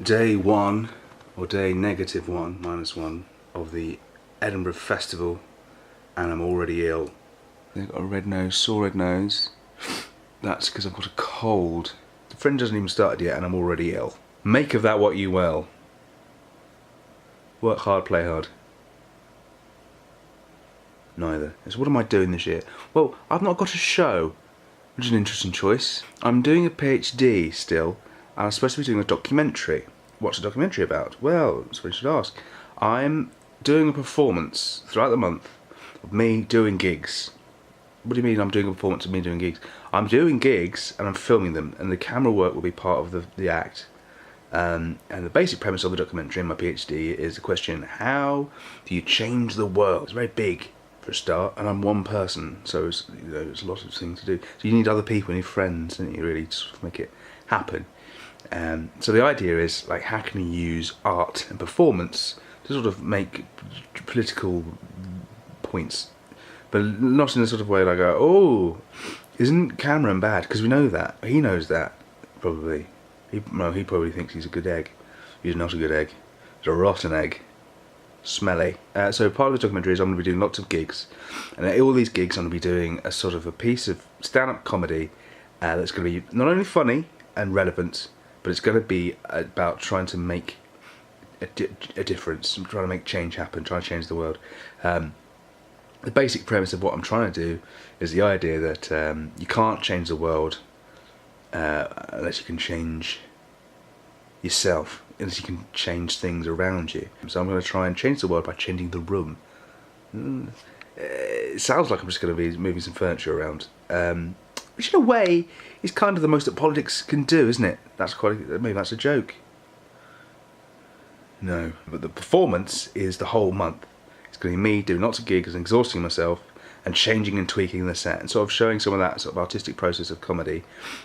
Day 1, or day -1, -1, of the Edinburgh Festival, and I'm already ill. I've got a red nose, sore red nose. That's because I've got a cold. The Fringe hasn't even started yet and I'm already ill. Make of that what you will. Work hard, play hard. Neither. So what am I doing this year? Well, I've not got a show, which is an interesting choice. I'm doing a PhD still, and I'm supposed to be doing a documentary. What's the documentary about? Well, that's what you should ask. I'm doing a performance throughout the month of me doing gigs. What do you mean I'm doing a performance of me doing gigs? I'm doing gigs and I'm filming them, and the camera work will be part of the act. And the basic premise of the documentary in my PhD is the question: how do you change the world? It's very big for a start, and I'm one person, so it's, you know, there's a lot of things to do. So you need other people, you need friends, don't you, really, to sort of make it happen. So the idea is, like, how can you use art and performance to sort of make political points, but not in a sort of way like, oh, isn't Cameron bad? Because we know that. He knows that, probably. He probably thinks he's a good egg. He's not a good egg. He's a rotten egg. Smelly. So part of the documentary is I'm going to be doing lots of gigs. And at all these gigs I'm going to be doing a sort of a piece of stand-up comedy that's going to be not only funny and relevant, but it's going to be about trying to make a difference, trying to make change happen, trying to change the world. The basic premise of what I'm trying to do is the idea that you can't change the world unless you can change yourself, unless you can change things around you. So I'm going to try and change the world by changing the room. It sounds like I'm just going to be moving some furniture around, which in a way is kind of the most that politics can do, isn't it? That's maybe that's a joke. No, but the performance is the whole month. It's going to be me doing lots of gigs and exhausting myself and changing and tweaking the set and sort of showing some of that sort of artistic process of comedy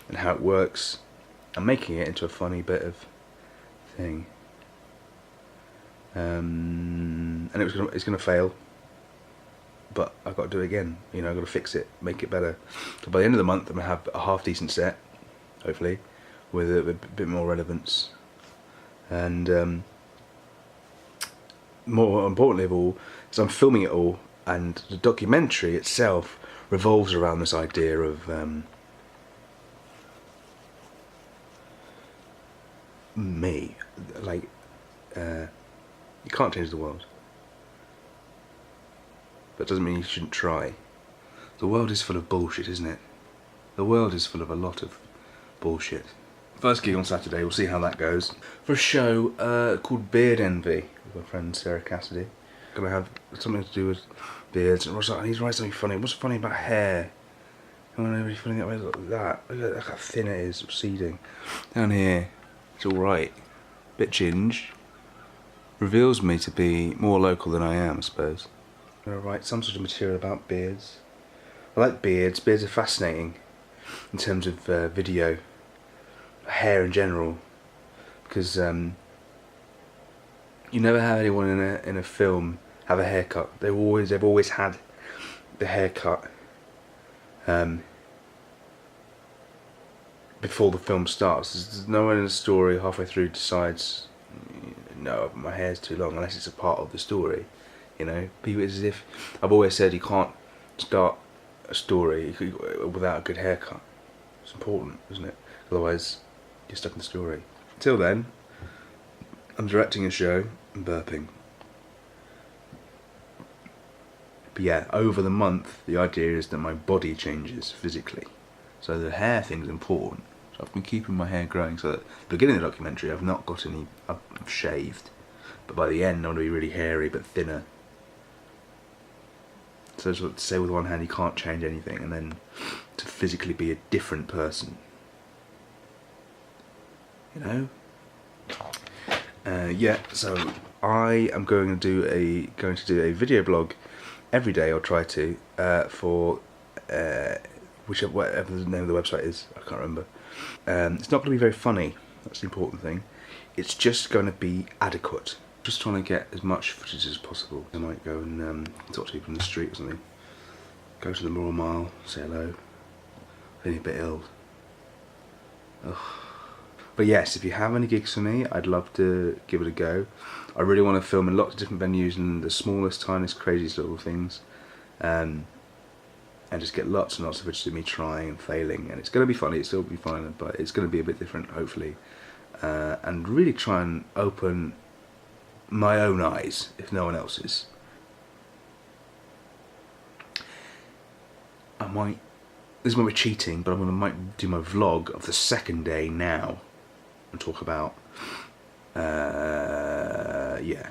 and how it works and making it into a funny bit of thing. And it's going to fail, but I've got to do it again. You know, I've got to fix it, make it better. So by the end of the month I'm going to have a half decent set, hopefully, with a bit more relevance. And more importantly of all, is I'm filming it all, and the documentary itself revolves around this idea of me. Like, you can't change the world, but it doesn't mean you shouldn't try. The world is full of bullshit, isn't it? The world is full of a lot of bullshit. First gig on Saturday, we'll see how that goes. For a show called Beard Envy with my friend Sarah Cassidy. Gonna have something to do with beards. And I need to write something funny. What's funny about hair? I don't know, really funny that way. Look at that. Look at how thin it is, receding. Down here, it's alright. Bit ginge. Reveals me to be more local than I am, I suppose. I'm gonna write some sort of material about beards. I like beards. Beards are fascinating in terms of video. Hair in general, because you never have anyone in a film have a haircut. They've always had the haircut before the film starts. There's no one in the story halfway through decides, no, my hair's too long, unless it's a part of the story. You know, people, it's as if I've always said you can't start a story without a good haircut. It's important, isn't it? Otherwise you're stuck in the story. Till then, I'm directing a show and burping. But yeah, over the month, the idea is that my body changes physically. So the hair thing's important. So I've been keeping my hair growing, so that at the beginning of the documentary I've not got any, I've shaved. But by the end I'm going to be really hairy but thinner. So to say with one hand you can't change anything, and then to physically be a different person. You know? Yeah, so I am going to do a video blog every day. I'll try to for whatever the name of the website is. I can't remember. It's not going to be very funny. That's the important thing. It's just going to be adequate. Just trying to get as much footage as possible. I might go and talk to people in the street or something. Go to the Royal Mile, say hello. Feeling a bit ill. Ugh. But yes, if you have any gigs for me, I'd love to give it a go. I really want to film in lots of different venues and the smallest, tiniest, craziest little things. And just get lots and lots of footage of me trying and failing. And it's going to be funny, it'll still be fun, but it's going to be a bit different, hopefully. And really try and open my own eyes, if no one else's. This might be cheating, but might do my vlog of the second day now and talk about, yeah,